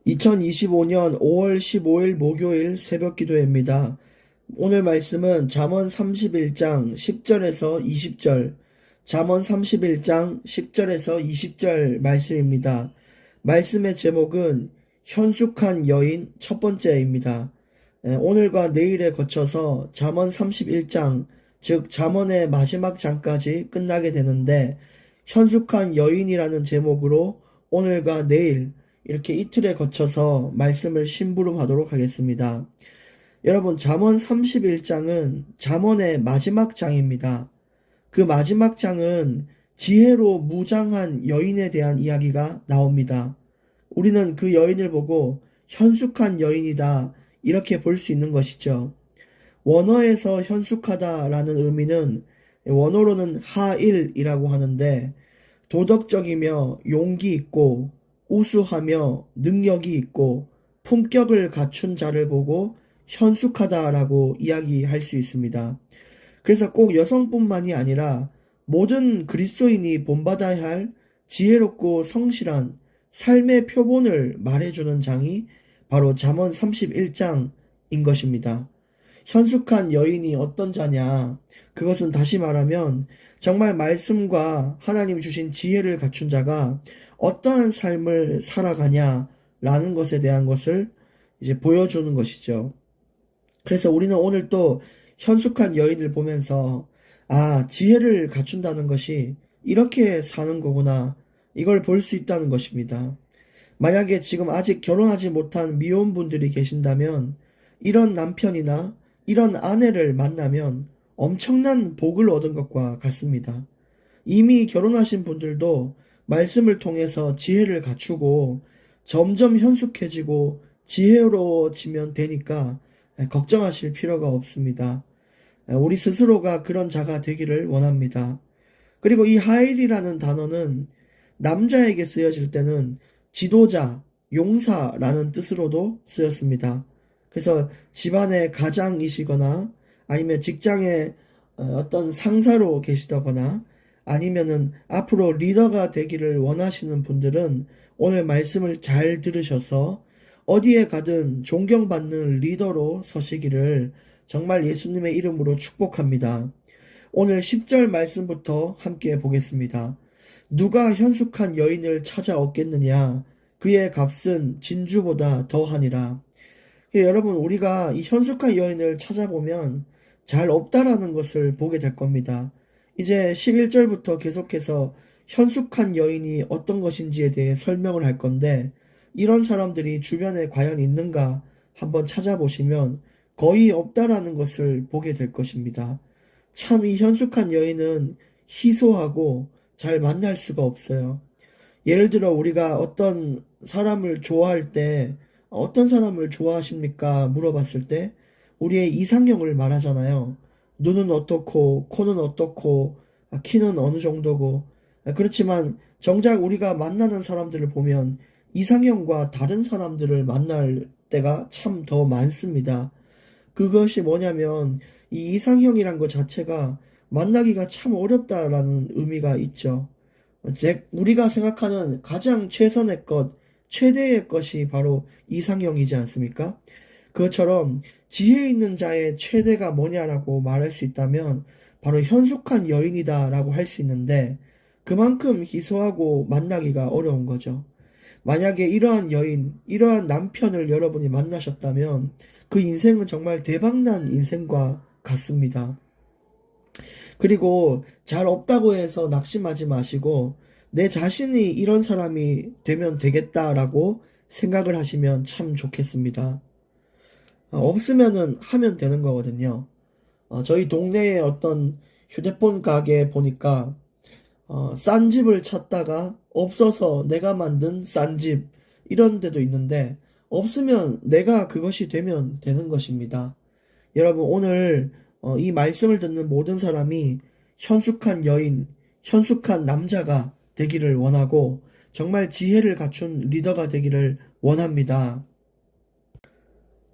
2025년 5월 15일 목요일 새벽 기도회입니다. 오늘 말씀은 잠언 31장 10절에서 20절, 잠언 31장 10절에서 20절 말씀입니다. 말씀의 제목은 현숙한 여인 첫 번째입니다. 오늘과 내일에 거쳐서 잠언 31장, 즉 잠언의 마지막 장까지 끝나게 되는데, 현숙한 여인이라는 제목으로 오늘과 내일 이렇게 이틀에 거쳐서 말씀을 심부름하도록 하겠습니다. 여러분, 잠언 31장은 잠언의 마지막 장입니다. 그 마지막 장은 지혜로 무장한 여인에 대한 이야기가 나옵니다. 우리는 그 여인을 보고 현숙한 여인이다, 이렇게 볼 수 있는 것이죠. 원어에서 현숙하다라는 의미는 원어로는 하일이라고 하는데, 도덕적이며 용기 있고 우수하며 능력이 있고 품격을 갖춘 자를 보고 현숙하다라고 이야기할 수 있습니다. 그래서 꼭 여성뿐만이 아니라 모든 그리스도인이 본받아야 할 지혜롭고 성실한 삶의 표본을 말해주는 장이 바로 잠언 31장인 것입니다. 현숙한 여인이 어떤 자냐? 그것은 다시 말하면 정말 말씀과 하나님 주신 지혜를 갖춘 자가 어떠한 삶을 살아가냐라는 것에 대한 것을 이제 보여주는 것이죠. 그래서 우리는 오늘 또 현숙한 여인을 보면서, 지혜를 갖춘다는 것이 이렇게 사는 거구나, 이걸 볼 수 있다는 것입니다. 만약에 지금 아직 결혼하지 못한 미혼분들이 계신다면 이런 남편이나 이런 아내를 만나면 엄청난 복을 얻은 것과 같습니다. 이미 결혼하신 분들도 말씀을 통해서 지혜를 갖추고 점점 현숙해지고 지혜로워지면 되니까 걱정하실 필요가 없습니다. 우리 스스로가 그런 자가 되기를 원합니다. 그리고 이 하일이라는 단어는 남자에게 쓰여질 때는 지도자, 용사라는 뜻으로도 쓰였습니다. 그래서 집안의 가장이시거나 아니면 직장의 어떤 상사로 계시다거나 아니면은 앞으로 리더가 되기를 원하시는 분들은 오늘 말씀을 잘 들으셔서 어디에 가든 존경받는 리더로 서시기를 정말 예수님의 이름으로 축복합니다. 오늘 10절 말씀부터 함께 보겠습니다. 누가 현숙한 여인을 찾아 얻겠느냐? 그의 값은 진주보다 더하니라. 여러분, 우리가 이 현숙한 여인을 찾아보면 잘 없다라는 것을 보게 될 겁니다. 이제 11절부터 계속해서 현숙한 여인이 어떤 것인지에 대해 설명을 할 건데, 이런 사람들이 주변에 과연 있는가 한번 찾아보시면 거의 없다라는 것을 보게 될 것입니다. 참 이 현숙한 여인은 희소하고 잘 만날 수가 없어요. 예를 들어 우리가 어떤 사람을 좋아할 때 어떤 사람을 좋아하십니까? 물어봤을 때 우리의 이상형을 말하잖아요. 눈은 어떻고, 코는 어떻고, 키는 어느 정도고. 그렇지만 정작 우리가 만나는 사람들을 보면 이상형과 다른 사람들을 만날 때가 참 더 많습니다. 그것이 뭐냐면 이 이상형이란 것 자체가 만나기가 참 어렵다라는 의미가 있죠. 우리가 생각하는 가장 최선의 것, 최대의 것이 바로 이상형이지 않습니까? 그것처럼 지혜 있는 자의 최대가 뭐냐라고 말할 수 있다면 바로 현숙한 여인이다라고 할 수 있는데, 그만큼 희소하고 만나기가 어려운 거죠. 만약에 이러한 여인, 이러한 남편을 여러분이 만나셨다면 그 인생은 정말 대박난 인생과 같습니다. 그리고 잘 없다고 해서 낙심하지 마시고 내 자신이 이런 사람이 되면 되겠다라고 생각을 하시면 참 좋겠습니다. 없으면은 하면 되는 거거든요. 저희 동네에 어떤 휴대폰 가게 보니까 싼 집을 찾다가 없어서 내가 만든 싼 집, 이런 데도 있는데 없으면 내가 그것이 되면 되는 것입니다. 여러분, 오늘 이 말씀을 듣는 모든 사람이 현숙한 여인, 현숙한 남자가 되기를 원하고 정말 지혜를 갖춘 리더가 되기를 원합니다.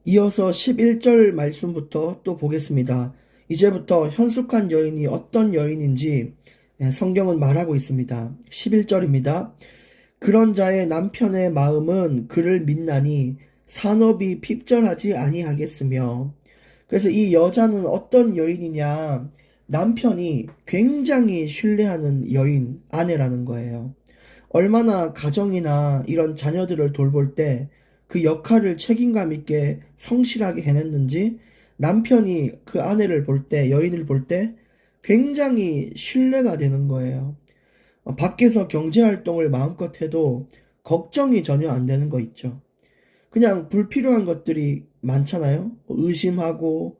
이어서 11절 말씀부터 또 보겠습니다. 이제부터 현숙한 여인이 어떤 여인인지 성경은 말하고 있습니다. 11절입니다. 그런 자의 남편의 마음은 그를 믿나니 산업이 핍절하지 아니하겠으며. 그래서 이 여자는 어떤 여인이냐? 남편이 굉장히 신뢰하는 여인, 아내라는 거예요. 얼마나 가정이나 이런 자녀들을 돌볼 때 그 역할을 책임감 있게 성실하게 해냈는지 남편이 그 아내를 볼 때, 여인을 볼 때 굉장히 신뢰가 되는 거예요. 밖에서 경제활동을 마음껏 해도 걱정이 전혀 안 되는 거 있죠. 그냥 불필요한 것들이 많잖아요. 의심하고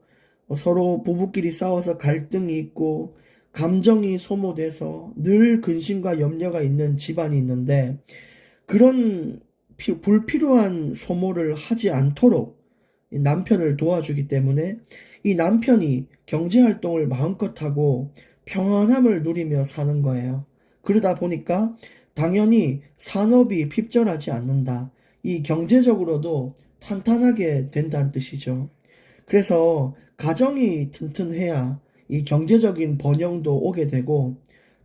서로 부부끼리 싸워서 갈등이 있고 감정이 소모돼서 늘 근심과 염려가 있는 집안이 있는데 그런 불필요한 소모를 하지 않도록 남편을 도와주기 때문에 이 남편이 경제활동을 마음껏 하고 평안함을 누리며 사는 거예요. 그러다 보니까 당연히 산업이 핍절하지 않는다. 이 경제적으로도 탄탄하게 된다는 뜻이죠. 그래서 가정이 튼튼해야 이 경제적인 번영도 오게 되고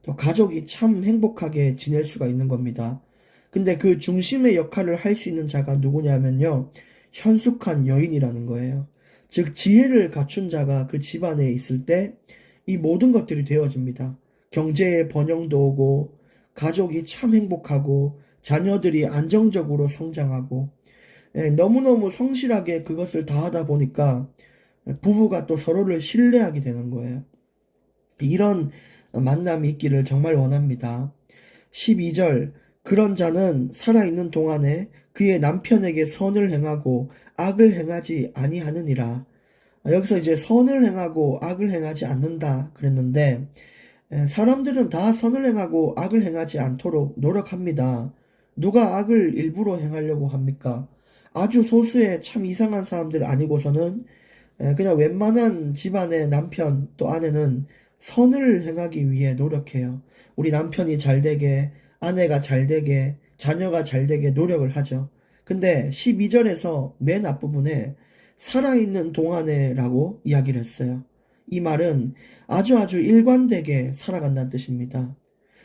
또 가족이 참 행복하게 지낼 수가 있는 겁니다. 근데 그 중심의 역할을 할 수 있는 자가 누구냐면요. 현숙한 여인이라는 거예요. 즉, 지혜를 갖춘 자가 그 집안에 있을 때 이 모든 것들이 되어집니다. 경제의 번영도 오고, 가족이 참 행복하고, 자녀들이 안정적으로 성장하고, 너무너무 성실하게 그것을 다 하다 보니까 부부가 또 서로를 신뢰하게 되는 거예요. 이런 만남이 있기를 정말 원합니다. 12절, 그런 자는 살아있는 동안에 그의 남편에게 선을 행하고 악을 행하지 아니하느니라. 여기서 이제 선을 행하고 악을 행하지 않는다 그랬는데 사람들은 다 선을 행하고 악을 행하지 않도록 노력합니다. 누가 악을 일부러 행하려고 합니까? 아주 소수의 참 이상한 사람들 아니고서는 그냥 웬만한 집안의 남편 또 아내는 선을 행하기 위해 노력해요. 우리 남편이 잘 되게, 아내가 잘 되게, 자녀가 잘 되게 노력을 하죠. 근데 12절에서 맨 앞부분에 살아있는 동안에라고 이야기를 했어요. 이 말은 아주 일관되게 살아간다는 뜻입니다.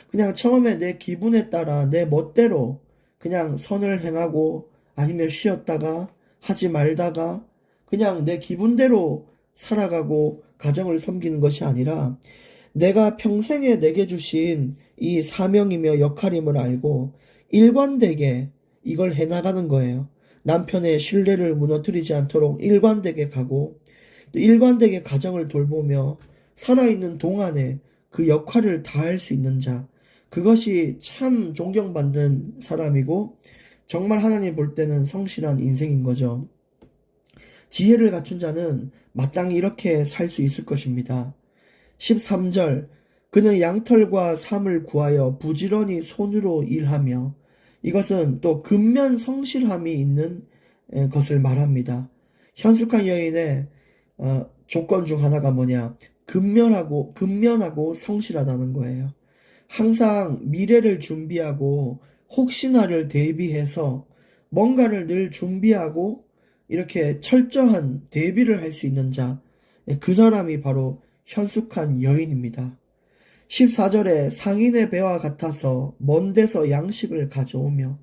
그냥 처음에 내 기분에 따라 내 멋대로 그냥 선을 행하고 아니면 쉬었다가 하지 말다가 그냥 내 기분대로 살아가고 가정을 섬기는 것이 아니라 내가 평생에 내게 주신 이 사명이며 역할임을 알고 일관되게 이걸 해나가는 거예요. 남편의 신뢰를 무너뜨리지 않도록 일관되게 가고 또 일관되게 가정을 돌보며 살아있는 동안에 그 역할을 다할 수 있는 자. 그것이 참 존경받는 사람이고 정말 하나님 볼 때는 성실한 인생인 거죠. 지혜를 갖춘 자는 마땅히 이렇게 살 수 있을 것입니다. 13절, 그는 양털과 삼을 구하여 부지런히 손으로 일하며, 이것은 또 근면 성실함이 있는 것을 말합니다. 현숙한 여인의 조건 중 하나가 뭐냐? 근면하고 성실하다는 거예요. 항상 미래를 준비하고 혹시나를 대비해서 뭔가를 늘 준비하고 이렇게 철저한 대비를 할 수 있는 자, 그 사람이 바로 현숙한 여인입니다. 14절에 상인의 배와 같아서 먼 데서 양식을 가져오며,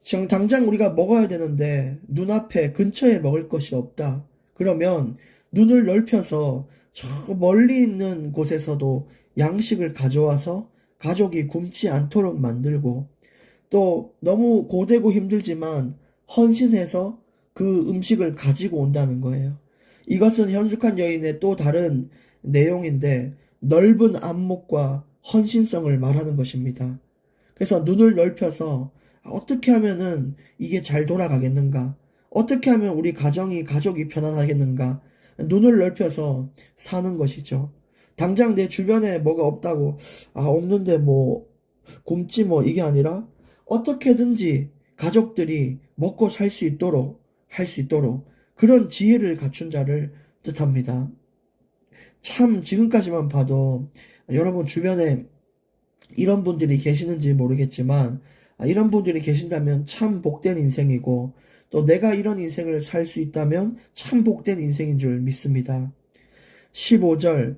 지금 당장 우리가 먹어야 되는데 눈앞에 근처에 먹을 것이 없다. 그러면 눈을 넓혀서 저 멀리 있는 곳에서도 양식을 가져와서 가족이 굶지 않도록 만들고 또 너무 고되고 힘들지만 헌신해서 그 음식을 가지고 온다는 거예요. 이것은 현숙한 여인의 또 다른 내용인데 넓은 안목과 헌신성을 말하는 것입니다. 그래서 눈을 넓혀서 어떻게 하면은 이게 잘 돌아가겠는가? 어떻게 하면 우리 가족이 편안하겠는가? 눈을 넓혀서 사는 것이죠. 당장 내 주변에 뭐가 없다고, 없는데 뭐, 굶지 뭐, 이게 아니라, 어떻게든지 가족들이 먹고 살 수 있도록, 할 수 있도록, 그런 지혜를 갖춘 자를 뜻합니다. 참, 지금까지만 봐도, 여러분 주변에 이런 분들이 계시는지 모르겠지만, 이런 분들이 계신다면 참 복된 인생이고, 또 내가 이런 인생을 살 수 있다면 참 복된 인생인 줄 믿습니다. 15절,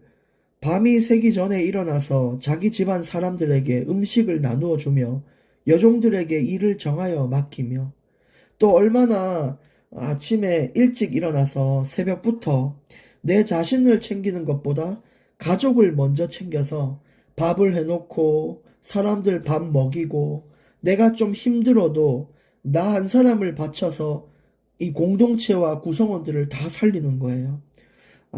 밤이 새기 전에 일어나서 자기 집안 사람들에게 음식을 나누어 주며 여종들에게 일을 정하여 맡기며 또 얼마나 아침에 일찍 일어나서 새벽부터 내 자신을 챙기는 것보다 가족을 먼저 챙겨서 밥을 해놓고 사람들 밥 먹이고 내가 좀 힘들어도 나 한 사람을 바쳐서 이 공동체와 구성원들을 다 살리는 거예요.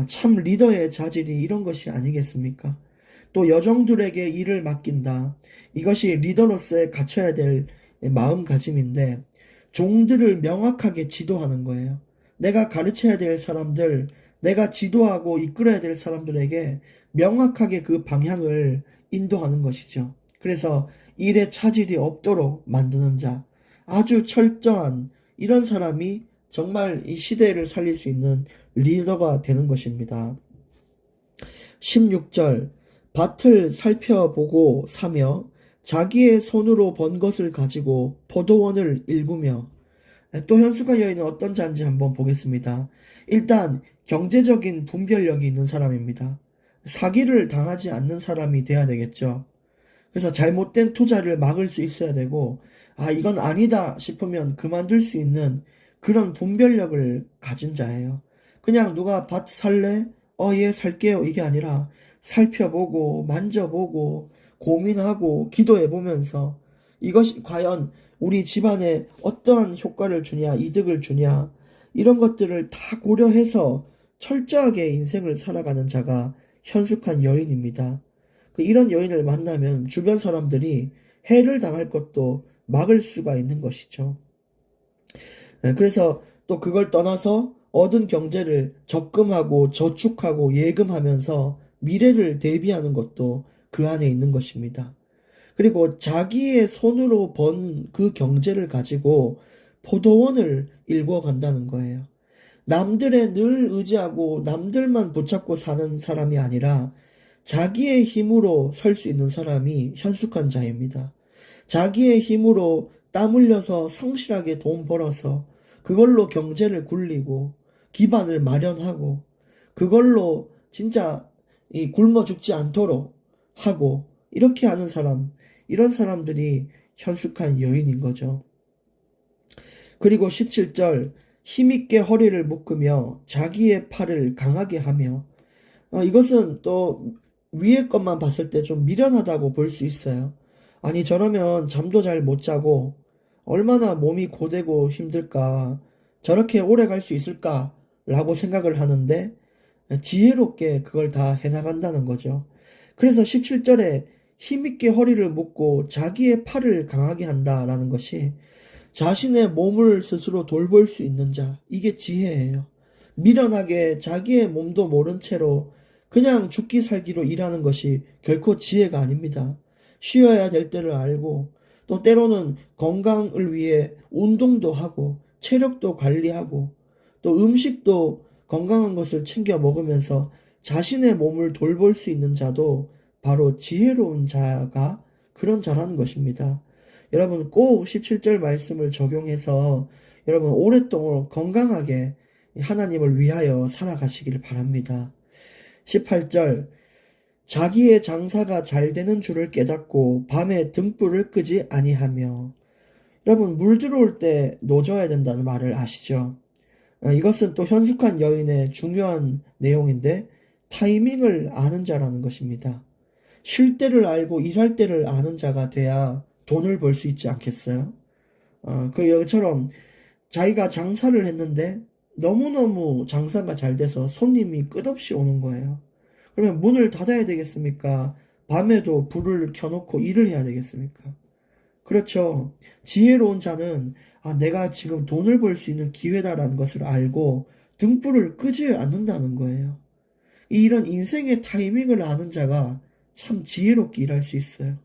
참 리더의 자질이 이런 것이 아니겠습니까? 또 여종들에게 일을 맡긴다. 이것이 리더로서의 갖춰야 될 마음가짐인데 종들을 명확하게 지도하는 거예요. 내가 가르쳐야 될 사람들, 내가 지도하고 이끌어야 될 사람들에게 명확하게 그 방향을 인도하는 것이죠. 그래서 일에 차질이 없도록 만드는 자, 아주 철저한 이런 사람이 정말 이 시대를 살릴 수 있는 리더가 되는 것입니다. 16절 밭을 살펴보고 사며 자기의 손으로 번 것을 가지고 포도원을 일구며 또 현숙한 여인은 어떤 자인지 한번 보겠습니다. 일단 경제적인 분별력이 있는 사람입니다. 사기를 당하지 않는 사람이 돼야 되겠죠. 그래서 잘못된 투자를 막을 수 있어야 되고 이건 아니다 싶으면 그만둘 수 있는 그런 분별력을 가진 자예요. 그냥 누가 밭 살래? 예, 살게요. 이게 아니라 살펴보고 만져보고 고민하고 기도해보면서 이것이 과연 우리 집안에 어떠한 효과를 주냐, 이득을 주냐, 이런 것들을 다 고려해서 철저하게 인생을 살아가는 자가 현숙한 여인입니다. 이런 여인을 만나면 주변 사람들이 해를 당할 것도 막을 수가 있는 것이죠. 그래서 또 그걸 떠나서 얻은 경제를 적금하고 저축하고 예금하면서 미래를 대비하는 것도 그 안에 있는 것입니다. 그리고 자기의 손으로 번 그 경제를 가지고 포도원을 일궈 간다는 거예요. 남들에 늘 의지하고 남들만 붙잡고 사는 사람이 아니라 자기의 힘으로 설 수 있는 사람이 현숙한 자입니다. 자기의 힘으로 땀 흘려서 성실하게 돈 벌어서 그걸로 경제를 굴리고 기반을 마련하고 그걸로 진짜 굶어 죽지 않도록 하고 이렇게 하는 사람, 이런 사람들이 현숙한 여인인 거죠. 그리고 17절 힘있게 허리를 묶으며 자기의 팔을 강하게 하며 이것은 또 위에 것만 봤을 때 좀 미련하다고 볼 수 있어요. 아니 저러면 잠도 잘 못 자고 얼마나 몸이 고되고 힘들까 저렇게 오래 갈 수 있을까 라고 생각을 하는데 지혜롭게 그걸 다 해나간다는 거죠. 그래서 17절에 힘있게 허리를 묶고 자기의 팔을 강하게 한다라는 것이 자신의 몸을 스스로 돌볼 수 있는 자, 이게 지혜예요. 미련하게 자기의 몸도 모른 채로 그냥 죽기 살기로 일하는 것이 결코 지혜가 아닙니다. 쉬어야 될 때를 알고 또 때로는 건강을 위해 운동도 하고 체력도 관리하고 또 음식도 건강한 것을 챙겨 먹으면서 자신의 몸을 돌볼 수 있는 자도 바로 지혜로운 자가 그런 자라는 것입니다. 여러분 꼭 17절 말씀을 적용해서 여러분 오랫동안 건강하게 하나님을 위하여 살아가시기를 바랍니다. 18절 자기의 장사가 잘 되는 줄을 깨닫고 밤에 등불을 끄지 아니하며 여러분 물 들어올 때 노져야 된다는 말을 아시죠? 이것은 또 현숙한 여인의 중요한 내용인데 타이밍을 아는 자라는 것입니다. 쉴 때를 알고 일할 때를 아는 자가 돼야 돈을 벌 수 있지 않겠어요? 여기처럼 자기가 장사를 했는데 너무너무 장사가 잘 돼서 손님이 끝없이 오는 거예요. 그러면 문을 닫아야 되겠습니까? 밤에도 불을 켜놓고 일을 해야 되겠습니까? 그렇죠. 지혜로운 자는 내가 지금 돈을 벌 수 있는 기회다라는 것을 알고 등불을 끄지 않는다는 거예요. 이런 인생의 타이밍을 아는 자가 참 지혜롭게 일할 수 있어요.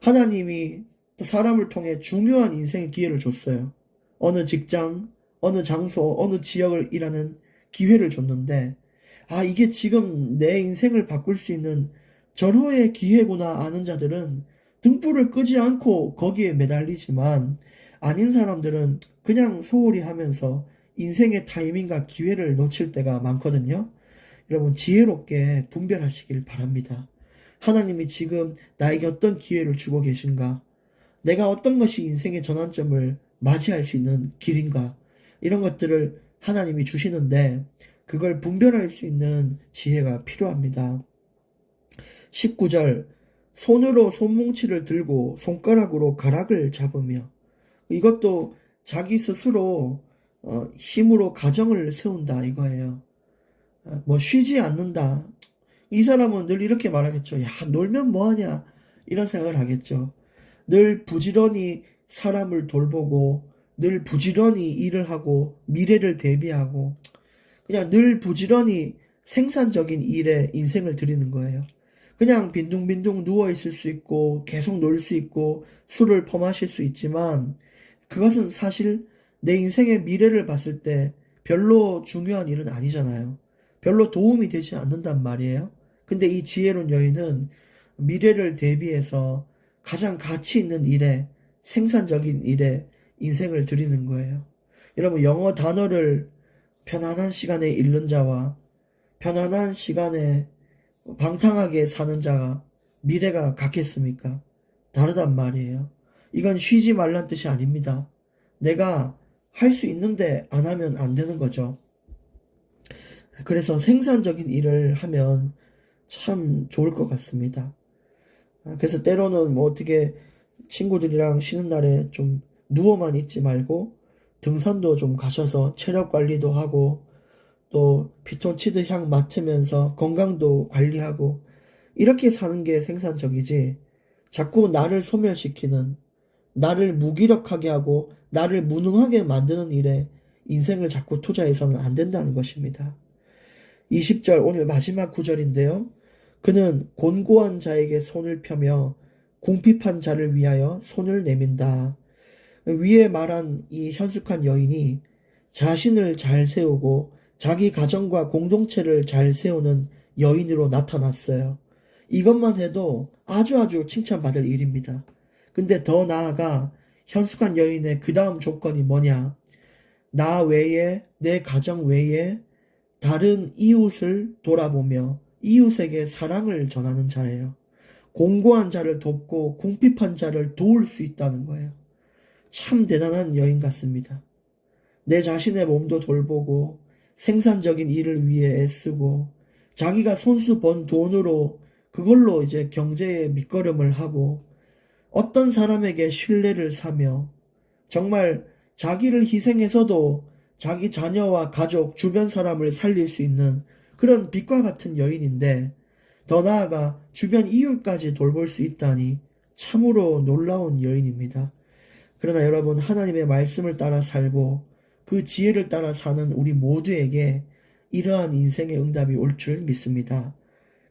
하나님이 사람을 통해 중요한 인생의 기회를 줬어요. 어느 직장, 어느 장소, 어느 지역을 일하는 기회를 줬는데 이게 지금 내 인생을 바꿀 수 있는 절호의 기회구나 아는 자들은 등불을 끄지 않고 거기에 매달리지만 아닌 사람들은 그냥 소홀히 하면서 인생의 타이밍과 기회를 놓칠 때가 많거든요. 여러분 지혜롭게 분별하시길 바랍니다. 하나님이 지금 나에게 어떤 기회를 주고 계신가? 내가 어떤 것이 인생의 전환점을 맞이할 수 있는 길인가, 이런 것들을 하나님이 주시는데 그걸 분별할 수 있는 지혜가 필요합니다. 19절, 손으로 손뭉치를 들고 손가락으로 가락을 잡으며, 이것도 자기 스스로 힘으로 가정을 세운다 이거예요. 뭐 쉬지 않는다. 이 사람은 늘 이렇게 말하겠죠. 야, 놀면 뭐하냐, 이런 생각을 하겠죠. 늘 부지런히 사람을 돌보고 늘 부지런히 일을 하고 미래를 대비하고 그냥 늘 부지런히 생산적인 일에 인생을 들이는 거예요. 그냥 빈둥빈둥 누워있을 수 있고 계속 놀 수 있고 술을 퍼마실 수 있지만 그것은 사실 내 인생의 미래를 봤을 때 별로 중요한 일은 아니잖아요. 별로 도움이 되지 않는단 말이에요. 근데 이 지혜로운 여인은 미래를 대비해서 가장 가치 있는 일에, 생산적인 일에 인생을 들이는 거예요. 여러분, 영어 단어를 편안한 시간에 읽는 자와 편안한 시간에 방탕하게 사는 자가 미래가 같겠습니까? 다르단 말이에요. 이건 쉬지 말란 뜻이 아닙니다. 내가 할 수 있는데 안 하면 안 되는 거죠. 그래서 생산적인 일을 하면 참 좋을 것 같습니다. 그래서 때로는 뭐 어떻게 친구들이랑 쉬는 날에 좀 누워만 있지 말고 등산도 좀 가셔서 체력 관리도 하고 또 피톤치드 향 맡으면서 건강도 관리하고 이렇게 사는 게 생산적이지, 자꾸 나를 소멸시키는, 나를 무기력하게 하고 나를 무능하게 만드는 일에 인생을 자꾸 투자해서는 안 된다는 것입니다. 20절 오늘 마지막 구절인데요. 그는 곤고한 자에게 손을 펴며 궁핍한 자를 위하여 손을 내민다. 위에 말한 이 현숙한 여인이 자신을 잘 세우고 자기 가정과 공동체를 잘 세우는 여인으로 나타났어요. 이것만 해도 아주 칭찬받을 일입니다. 근데 더 나아가 현숙한 여인의 그 다음 조건이 뭐냐? 나 외에, 내 가정 외에 다른 이웃을 돌아보며 이웃에게 사랑을 전하는 자예요. 공고한 자를 돕고 궁핍한 자를 도울 수 있다는 거예요. 참 대단한 여인 같습니다. 내 자신의 몸도 돌보고 생산적인 일을 위해 애쓰고 자기가 손수 번 돈으로 그걸로 이제 경제의 밑거름을 하고 어떤 사람에게 신뢰를 사며 정말 자기를 희생해서도 자기 자녀와 가족, 주변 사람을 살릴 수 있는 그런 빛과 같은 여인인데 더 나아가 주변 이웃까지 돌볼 수 있다니 참으로 놀라운 여인입니다. 그러나 여러분, 하나님의 말씀을 따라 살고 그 지혜를 따라 사는 우리 모두에게 이러한 인생의 응답이 올 줄 믿습니다.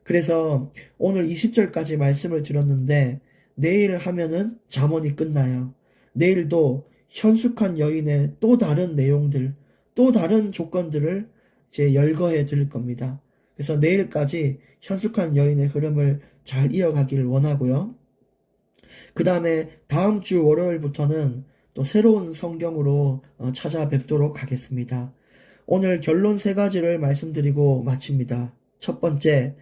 그래서 오늘 20절까지 말씀을 드렸는데 내일 하면은 잠언이 끝나요. 내일도 현숙한 여인의 또 다른 내용들, 또 다른 조건들을 이제 열거해 드릴 겁니다. 그래서 내일까지 현숙한 여인의 흐름을 잘 이어가기를 원하고요. 그 다음에 다음 주 월요일부터는 또 새로운 성경으로 찾아뵙도록 하겠습니다. 오늘 결론 세 가지를 말씀드리고 마칩니다. 첫 번째,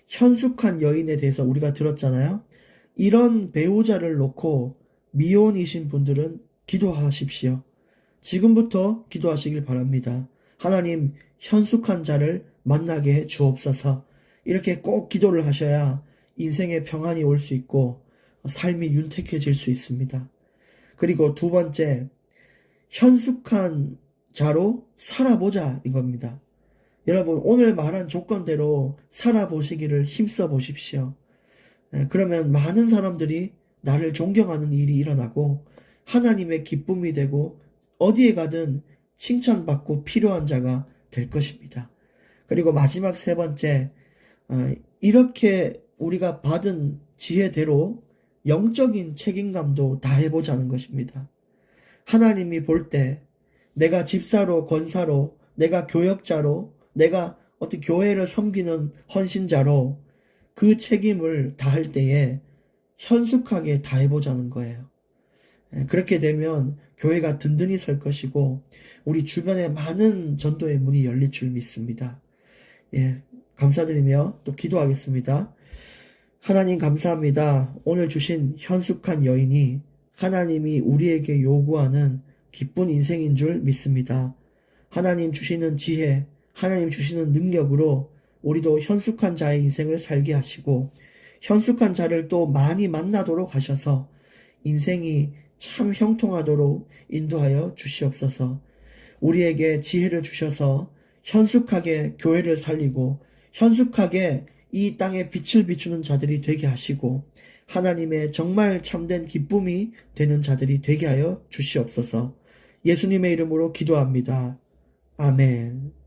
현숙한 여인에 대해서 우리가 들었잖아요. 이런 배우자를 놓고 미혼이신 분들은 기도하십시오. 지금부터 기도하시길 바랍니다. 하나님, 현숙한 자를 만나게 해 주옵소서. 이렇게 꼭 기도를 하셔야 인생의 평안이 올 수 있고 삶이 윤택해질 수 있습니다. 그리고 두 번째, 현숙한 자로 살아보자 이겁니다. 여러분, 오늘 말한 조건대로 살아보시기를 힘써 보십시오. 그러면 많은 사람들이 나를 존경하는 일이 일어나고 하나님의 기쁨이 되고 어디에 가든 칭찬받고 필요한 자가 될 것입니다. 그리고 마지막 세 번째, 이렇게 우리가 받은 지혜대로 영적인 책임감도 다해보자는 것입니다. 하나님이 볼 때 내가 집사로, 권사로, 내가 교역자로, 내가 어떤 교회를 섬기는 헌신자로 그 책임을 다할 때에 현숙하게 다해보자는 거예요. 그렇게 되면 교회가 든든히 설 것이고 우리 주변에 많은 전도의 문이 열릴 줄 믿습니다. 예, 감사드리며 또 기도하겠습니다. 하나님 감사합니다. 오늘 주신 현숙한 여인이 하나님이 우리에게 요구하는 기쁜 인생인 줄 믿습니다. 하나님 주시는 지혜, 하나님 주시는 능력으로 우리도 현숙한 자의 인생을 살게 하시고 현숙한 자를 또 많이 만나도록 하셔서 인생이 참 형통하도록 인도하여 주시옵소서. 우리에게 지혜를 주셔서 현숙하게 교회를 살리고 현숙하게 이 땅에 빛을 비추는 자들이 되게 하시고 하나님의 정말 참된 기쁨이 되는 자들이 되게 하여 주시옵소서. 예수님의 이름으로 기도합니다. 아멘.